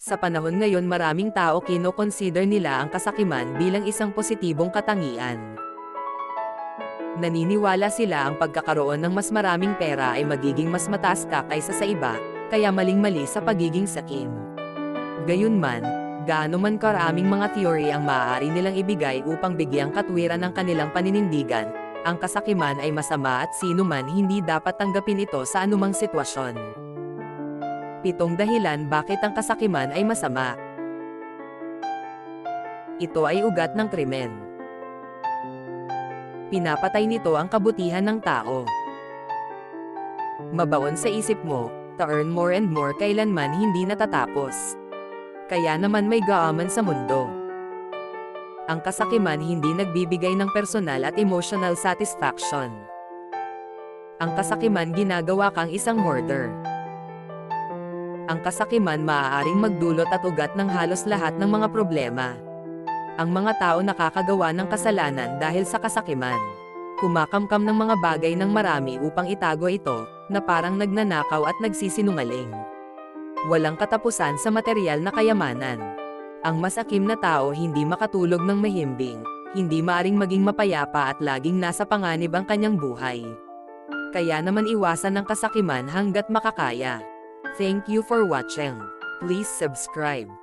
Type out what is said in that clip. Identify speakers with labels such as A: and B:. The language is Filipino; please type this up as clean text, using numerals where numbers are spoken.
A: Sa panahon ngayon maraming tao kino-consider nila ang kasakiman bilang isang positibong katangian. Naniniwala sila ang pagkakaroon ng mas maraming pera ay magiging mas mataas ka kaysa sa iba, kaya maling-mali sa pagiging sakim. Gayunman, gaano man karaming mga theory ang maaari nilang ibigay upang bigyang katwiran ng kanilang paninindigan, ang kasakiman ay masama at sino man hindi dapat tanggapin ito sa anumang sitwasyon. 7 dahilan bakit ang kasakiman ay masama. Ito ay ugat ng krimen. Pinapatay nito ang kabutihan ng tao. Mabaon sa isip mo, to earn more and more kailanman hindi natatapos. Kaya naman may gaaman sa mundo. Ang kasakiman hindi nagbibigay ng personal at emotional satisfaction. Ang kasakiman ginagawa kang isang hoarder. Ang kasakiman maaaring magdulot at ugat ng halos lahat ng mga problema. Ang mga tao nakakagawa ng kasalanan dahil sa kasakiman. Kumakamkam ng mga bagay ng marami upang itago ito, na parang nagnanakaw at nagsisinungaling. Walang katapusan sa material na kayamanan. Ang masakim na tao hindi makatulog ng mahimbing, hindi maaring maging mapayapa at laging nasa panganib ang kanyang buhay. Kaya naman iwasan ng kasakiman hanggat makakaya. Thank you for watching. Please subscribe.